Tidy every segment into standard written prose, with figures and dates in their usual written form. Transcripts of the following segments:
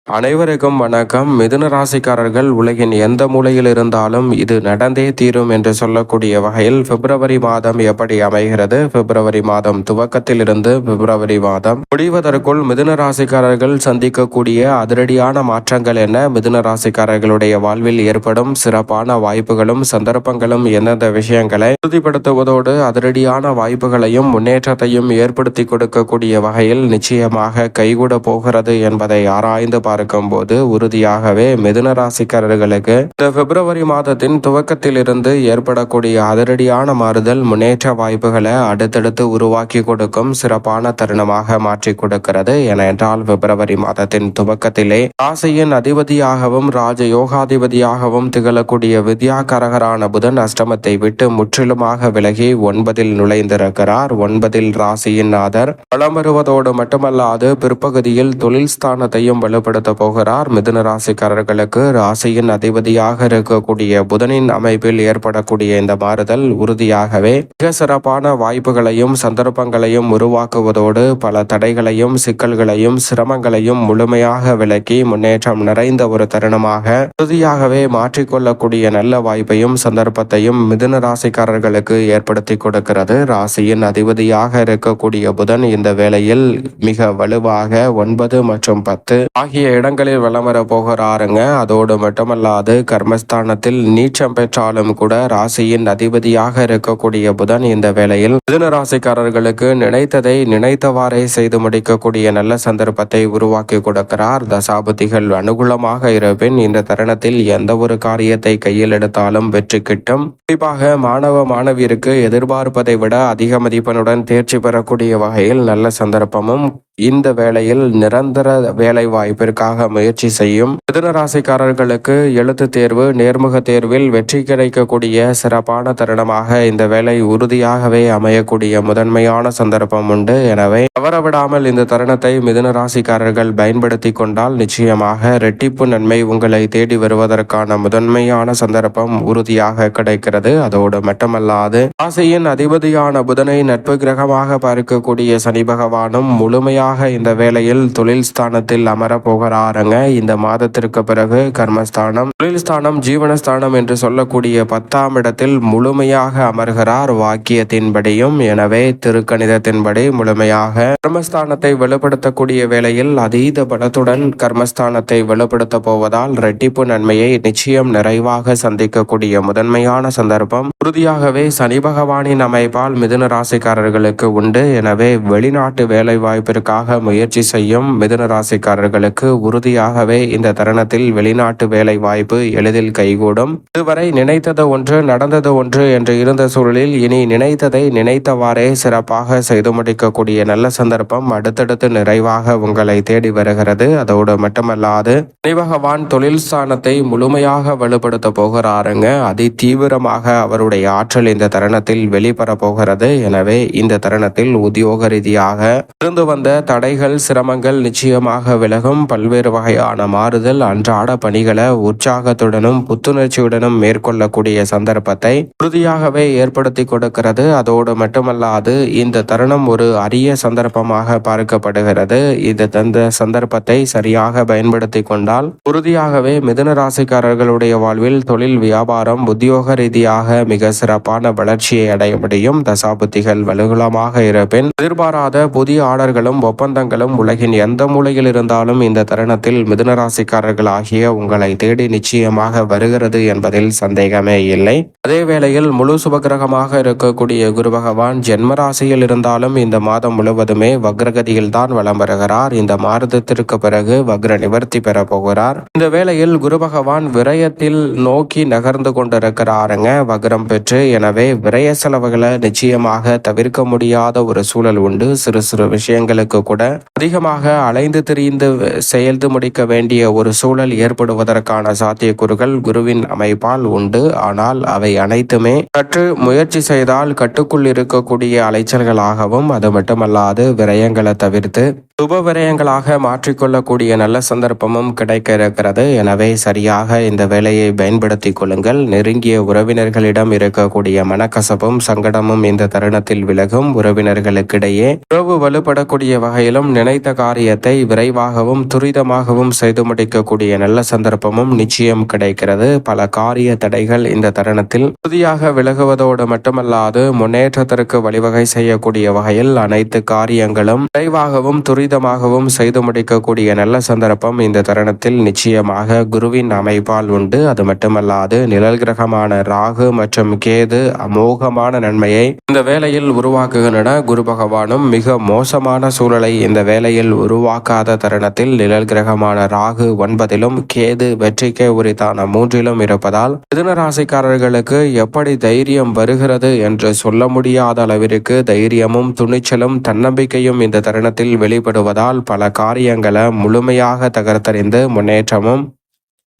அனைவருக்கும் வணக்கம். மிதுன ராசிக்காரர்கள் உலகின் எந்த மூலையில் இருந்தாலும் இது நடந்தே தீரும் என்று சொல்லக்கூடிய வகையில் பிப்ரவரி மாதம் எப்படி அமைகிறது, பிப்ரவரி மாதம் துவக்கத்தில் இருந்து பிப்ரவரி மாதம் முடிவதற்குள் மிதுன ராசிக்காரர்கள் சந்திக்கக்கூடிய அதிரடியான மாற்றங்கள் என்ன, மிதுன ராசிக்காரர்களுடைய வாழ்வில் ஏற்படும் சிறப்பான வாய்ப்புகளும் சந்தர்ப்பங்களும் எந்தெந்த விஷயங்களை உறுதிப்படுத்துவதோடு அதிரடியான வாய்ப்புகளையும் முன்னேற்றத்தையும் ஏற்படுத்தி கொடுக்கக்கூடிய வகையில் நிச்சயமாக கைகூட போகிறது என்பதை ஆராய்ந்து பார்க்கும்போது உறுதியாகவே மிதுன ராசிக்காரர்களுக்கு இந்த பிப்ரவரி மாதத்தின் துவக்கத்தில் இருந்து ஏற்படக்கூடிய அதிரடியான மாறுதல் முன்னேற்ற வாய்ப்புகளை அடுத்தடுத்து உருவாக்கி கொடுக்கும் சிறப்பான தருணமாக மாற்றி கொடுக்கிறது. ஏனென்றால் பிப்ரவரி மாதத்தின் துவக்கத்திலே ராசியின் அதிபதியாகவும் ராஜ யோகாதிபதியாகவும் திகழக்கூடிய வித்யாகரகரான புதன் அஷ்டமத்தை விட்டு முற்றிலுமாக விலகி 9இல் நுழைந்திருக்கிறார். 9இல் ராசியின் நாதர் வலம் வருவதோடு மட்டுமல்லாது பிற்பகுதியில் தொழில் ஸ்தானத்தையும் வலுப்படுத்த போகிறார். மிதுன ராசிக்காரர்களுக்கு ராசியின் அதிபதியாக இருக்கக்கூடிய புதனின் அமைப்பில் ஏற்படக்கூடிய இந்த மாறுதல் உறுதியாகவே மிக சிறப்பான வாய்ப்புகளையும் சந்தர்ப்பங்களையும் உருவாக்குவதோடு பல தடைகளையும் சிக்கல்களையும் சிரமங்களையும் முழுமையாக விலக்கி முன்னேற்றம் நிறைந்த ஒரு தருணமாக உறுதியாகவே மாற்றிக்கொள்ளக்கூடிய நல்ல வாய்ப்பையும் சந்தர்ப்பத்தையும் மிதுன ராசிக்காரர்களுக்கு ஏற்படுத்தி கொடுக்கிறது. ராசியின் அதிபதியாக இருக்கக்கூடிய புதன் இந்த வேளையில் மிக வலுவாக 9 மற்றும் 10 ஆகிய இடங்களில் வலம் வர போகிறாருங்க. அதோடு மட்டுமல்லாது கர்மஸ்தானத்தில் நீச்சம் பெற்றாலும் கூட ராசியின் அதிபதியாக இருக்கக்கூடிய புதன் இந்த வேளையில் மிதுன ராசிக்காரர்களுக்கு நினைத்ததை நினைத்தவாறே செய்து முடிக்கக்கூடிய நல்ல சந்தர்ப்பத்தை உருவாக்கி கொடுக்கிறார். தசாபுத்திகள் அனுகூலமாக இருப்பின் இந்த தருணத்தில் எந்த ஒரு காரியத்தை கையில் எடுத்தாலும் வெற்றி கிட்டும். குறிப்பாக மாணவ மாணவியருக்கு எதிர்பார்ப்பதை விட அதிக மதிப்பெண்ணுடன் தேர்ச்சி பெறக்கூடிய வகையில் நல்ல சந்தர்ப்பமும் இந்த வேளையில் நிரந்தர வேலை வாய்ப்பிற்காக முயற்சி செய்யும் மிதுன ராசிக்காரர்களுக்கு எழுத்து தேர்வு நேர்முக தேர்வில் வெற்றி கிடைக்கக்கூடிய சிறப்பான தருணமாக இந்த வேலை உறுதியாகவே அமையக்கூடிய முதன்மையான சந்தர்ப்பம் உண்டு. எனவே தவறவிடாமல் இந்த தருணத்தை மிதுன ராசிக்காரர்கள் பயன்படுத்தி கொண்டால் நிச்சயமாக இரட்டிப்பு நன்மை உங்களை தேடி வருவதற்கான முதன்மையான சந்தர்ப்பம் உறுதியாக கிடைக்கிறது. அதோடு மட்டுமல்லாது ராசியின் அதிபதியான புதனை நட்பு கிரகமாக பார்க்கக்கூடிய சனி பகவானும் முழுமையாக இந்த வேளையில் தொழில் ஸ்தானத்தில் அமர போகிறாருங்க. இந்த மாதத்திற்கு பிறகு கர்மஸ்தானம் தொழில் ஸ்தானம் ஜீவனஸ்தானம் என்று சொல்லக்கூடிய 10ஆம் இடத்தில் முழுமையாக அமர்கிறார் வாக்கியத்தின்படியும். எனவே திருக்கணிதத்தின்படி முழுமையாக கர்மஸ்தானத்தை வலுப்படுத்தக்கூடிய வேளையில் அதீத பலத்துடன் கர்மஸ்தானத்தை வலுப்படுத்த போவதால் இரட்டிப்பு நன்மையை நிச்சயம் நிறைவாக சந்திக்கக்கூடிய முதன்மையான சந்தர்ப்பம் உறுதியாகவே சனி பகவானின் அமைப்பால் மிதுன ராசிக்காரர்களுக்கு உண்டு. எனவே வெளிநாட்டு வேலை வாய்ப்பிற்காக முயற்சி செய்யும் மிதுன ராசிக்காரர்களுக்கு உறுதியாகவே இந்த தருணத்தில் வெளிநாட்டு வேலை வாய்ப்பு எளிதில் கைகூடும். இதுவரை நினைத்தது ஒன்று நடந்தது ஒன்று என்று இருந்த சூழலில் இனி நினைத்ததை நினைத்தவாறே சிறப்பாக செய்து முடிக்கக்கூடிய நல்ல சந்தர்ப்பம் அடுத்தடுத்து நிறைவாக உங்களை தேடி வருகிறது. அதோடு மட்டுமல்லாது சனி பகவான் தொழில் ஸ்தானத்தை முழுமையாக வலுப்படுத்த போகிறாருங்க. அதி தீவிரமாக அவருடைய ஆற்றல் இந்த தருணத்தில் வெளிப்பட போகிறது. எனவே இந்த தருணத்தில் உத்தியோக ரீதியாக இருந்து வந்த தடைகள் சிரமங்கள் நிச்சயமாக விலகும். பல்வேறு வகையான மாறுதல் அன்றாட பணிகளை உற்சாகத்துடனும் புத்துணர்ச்சியுடனும் மேற்கொள்ளக்கூடிய சந்தர்ப்பத்தை உறுதியாகவே ஏற்படுத்தி கொடுக்கிறது. அதோடு மட்டுமல்லாது இந்த தருணம் ஒரு அரிய சந்தர்ப்பமாக பார்க்கப்படுகிறது. இது தந்த சந்தர்ப்பத்தை சரியாக பயன்படுத்தி கொண்டால் உறுதியாகவே மிதுன ராசிக்காரர்களுடைய வாழ்வில் தொழில் வியாபாரம் உத்தியோக ரீதியாக மிக சிறப்பான வளர்ச்சியை அடைய முடியும். தசாபுத்திகள் வலுகுலமாக இருப்பின் எதிர்பாராத புதிய ஆர்டர்களும் ஒப்பந்தங்களும் உலகின் எந்த மூலையில் இருந்தாலும் இந்த தருணத்தில் மிதுன ராசிக்காரர்கள் ஆகிய உங்களை தேடி நிச்சயமாக வருகிறது என்பதில் சந்தேகமே இல்லை. அதே வேளையில் முழு சுபகிரகமாக இருக்கக்கூடிய குரு பகவான் ஜென்ம ராசியில் இருந்தாலும் இந்த மாதம் முழுவதுமே வக்ரகதியில் தான் வலம் வருகிறார். இந்த மாதத்திற்கு பிறகு வக்ர நிவர்த்தி பெற போகிறார். இந்த வேளையில் குரு பகவான் விரயத்தில் நோக்கி நகர்ந்து கொண்டிருக்கிறாருங்க வக்ரம் பெற்று. எனவே விரய செலவுகளை நிச்சயமாக தவிர்க்க முடியாத ஒரு சூழல் உண்டு. சிறு சிறு விஷயங்களுக்கு கூட அதிகமாக அலைந்து திரிந்து செயல்து முடிக்க வேண்டிய ஒரு சூழல் ஏற்படுவதற்கான சாத்தியக்கூறுகள் குருவின் அமைப்பால் உண்டு. ஆனால் அவை அனைத்துமே சற்று முயற்சி செய்தால் கட்டுக்குள் இருக்கக்கூடிய அலைச்சல்களாகவும் அது மட்டுமல்லாது விரயங்களை தவிர்த்து சுப விரயங்களாக மாற்றிக்கொள்ளக்கூடிய நல்ல சந்தர்ப்பமும் கிடைக்க இருக்கிறது. எனவே சரியாக இந்த வேலையை பயன்படுத்திக் கொள்ளுங்கள். நெருங்கிய உறவினர்களிடம் இருக்கக்கூடிய மனக்கசப்பும் சங்கடமும் இந்த தருணத்தில் விலகும். உறவினர்களுக்கிடையே உறவு வலுப்படக்கூடிய வகையிலும் நினைத்த காரியத்தை விரைவாகவும் துரிதமாகவும் செய்து முடிக்கக்கூடிய நல்ல சந்தர்ப்பமும் நிச்சயம் கிடைக்கிறது. பல காரிய தடைகள் இந்த தருணத்தில் உறுதியாக விலகுவதோடு மட்டுமல்லாது முன்னேற்றத்திற்கு வழிவகை செய்யக்கூடிய வகையில் அனைத்து காரியங்களும் விரைவாகவும் துரிதமாகவும் செய்து முடிக்கக்கூடிய நல்ல சந்தர்ப்பம் இந்த தருணத்தில் நிச்சயமாக குருவின் அமைப்பால் உண்டு. அது மட்டுமல்லாது நிழல் கிரகமான ராகு மற்றும் கேது அமோகமான நன்மையை இந்த வேளையில் உருவாக்குகின்றன. குரு பகவானும் மிக மோசமான சூழலை இந்த வேளையில் உருவாக்காத தருணத்தில் நிழல் கிரகமான ராகு 9லும் கேது வெற்றிக்கே உரித்தான 3லும் இருப்பதால் மிதுன ராசிக்காரர்களுக்கு எப்படி தைரியம் வருகிறது என்று சொல்ல முடியாத அளவிற்கு தைரியமும் துணிச்சலும் தன்னம்பிக்கையும் இந்த தருணத்தில் வெளிப்படுவதால் பல காரியங்களை முழுமையாக தகர்த்தறிந்து முன்னேற்றமும்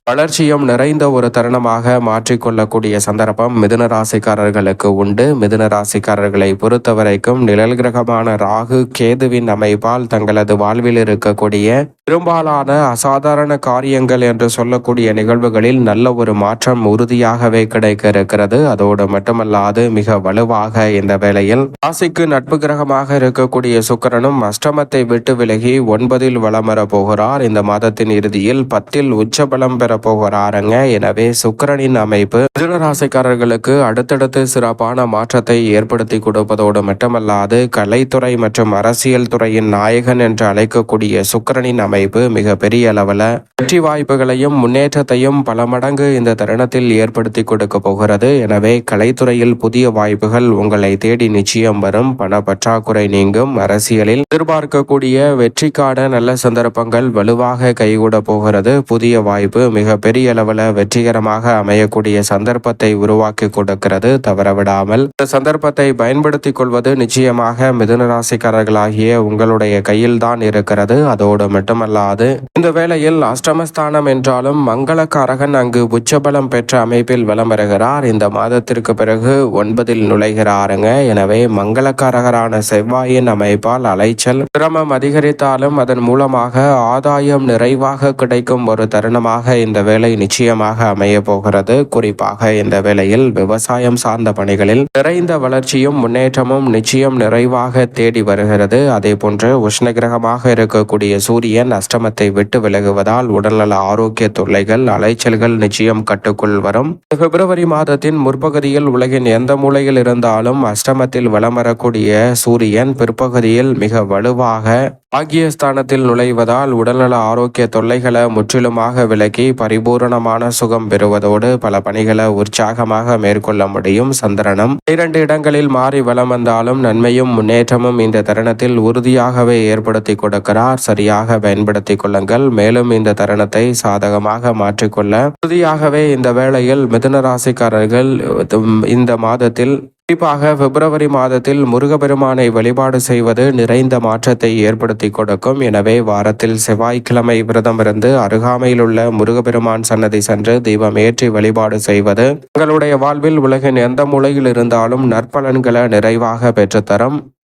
வளர்ச்சியும் நிறைந்த ஒரு தருணமாக மாற்றிக்கொள்ளக்கூடிய சந்தர்ப்பம் மிதுன ராசிக்காரர்களுக்கு உண்டு. மிதுன ராசிக்காரர்களை பொறுத்தவரைக்கும் நிழல் கிரகமான ராகு கேதுவின் அமைப்பால் தங்களது வாழ்வில் இருக்கக்கூடிய பெரும்பாலான அசாதாரண காரியங்கள் என்று சொல்லக்கூடிய நிகழ்வுகளில் நல்ல ஒரு மாற்றம் உறுதியாகவே கிடைக்க இருக்கிறது. அதோடு மட்டுமல்லாது மிக வலுவாக இந்த வேளையில் ராசிக்கு நட்பு கிரகமாக இருக்கக்கூடிய சுக்கிரனும் அஷ்டமத்தை விட்டு விலகி 9ல் வலம் வர போகிறார். இந்த மாதத்தின் இறுதியில் 10ல் உச்சபலம் பெற போகிறாருங்க. எனவே சுக்கிரனின் அமைப்பு மிதுன ராசிக்காரர்களுக்கு அடுத்தடுத்து சிறப்பான மாற்றத்தை ஏற்படுத்தி கொடுப்பதோடு மட்டுமல்லாது கலைத்துறை மற்றும் அரசியல் துறையின் நாயகன் என்று அழைக்கக்கூடிய சுக்கிரனின் அமைப்பு மிக பெரிய அளவில் வெற்றி வாய்ப்புகளையும் முன்னேற்றத்தையும் பல மடங்கு இந்த தருணத்தில் ஏற்படுத்தி கொடுக்க போகிறது. எனவே கலைத்துறையில் புதிய வாய்ப்புகள் உங்களை தேடி நிச்சயம் வரும். பண பற்றாக்குறை நீங்கும். அரசியலில் எதிர்பார்க்கக்கூடிய வெற்றிக்கான நல்ல சந்தர்ப்பங்கள் வலுவாக கைகூட போகிறது. புதிய வாய்ப்பு மிக பெரிய அளவில் வெற்றிகரமாக அமையக்கூடிய சந்தர்ப்பத்தை உருவாக்கி கொடுக்கிறது. தவறவிடாமல் இந்த சந்தர்ப்பத்தை பயன்படுத்திக் கொள்வது நிச்சயமாக மிதுன ராசிக்காரர்களாகிய உங்களுடைய கையில் தான் இருக்கிறது. அதோடு மட்டுமல்லாது இந்த வேளையில் அஷ்டமஸ்தானம் என்றாலும் மங்களக்காரகன் அங்கு உச்சபலம் பெற்ற அமைப்பில் வலம் வருகிறார். இந்த மாதத்திற்கு பிறகு 9ல் நுழைகிறாருங்க. எனவே மங்களக்காரகரான செவ்வாயின் அமைப்பால் அலைச்சல் சிரமம் அதிகரித்தாலும் அதன் மூலமாக ஆதாயம் நிறைவாக கிடைக்கும் ஒரு தருணமாக இந்த வேலை நிச்சயமாக அமைய போகிறது. குறிப்பாக இந்த வேளையில் விவசாயம் சார்ந்த பணிகளில் நிறைந்த வளர்ச்சியும் முன்னேற்றமும் நிச்சயம் நிறைவாக தேடி வருகிறது. அதே போன்று உஷ்ண கிரகமாக இருக்கக்கூடிய சூரியன் அஷ்டமத்தை விட்டு விலகுவதால் உடல்நல ஆரோக்கிய தொல்லைகள் அலைச்சல்கள் நிச்சயம் கட்டுக்குள் வரும். பிப்ரவரி மாதத்தின் முற்பகுதியில் உலகின் எந்த மூலையில் இருந்தாலும் அஷ்டமத்தில் வலம் வரக்கூடிய சூரியன் பிற்பகுதியில் மிக வலுவாக பாக்கியஸ்தானத்தில் நுழைவதால் உடல்நல ஆரோக்கிய தொல்லைகளை முற்றிலுமாக விலக்கி பரிபூரணமான சுகம் பெறுவதோடு பல பணிகளை உற்சாகமாக மேற்கொள்ள முடியும். சந்திரனும் 2 இடங்களில் மாறி வலம் வந்தாலும் நன்மையும் முன்னேற்றமும் இந்த தருணத்தில் உறுதியாகவே ஏற்படுத்தி கொடுக்கிறார். சரியாக பயன்படுத்திக் கொள்ளுங்கள். மேலும் இந்த தருணத்தை சாதகமாக மாற்றிக்கொள்ள உறுதியாகவே இந்த வேளையில் மிதுன ராசிக்காரர்கள் இந்த மாதத்தில் குறிப்பாக பிப்ரவரி மாதத்தில் முருகப்பெருமானை வழிபாடு செய்வது நிறைந்த மாற்றத்தை ஏற்படுத்தி கொடுக்கும். எனவே வாரத்தில் செவ்வாய்க்கிழமை விரதம் இருந்து அருகாமையில் உள்ள முருகப்பெருமான் சன்னதி சென்று தீபம் ஏற்றி வழிபாடு செய்வது உங்களுடைய வாழ்வில் உலகின் எந்த மூலையில் இருந்தாலும் நற்பலன்களை நிறைவாக பெற்றுத்தரும்.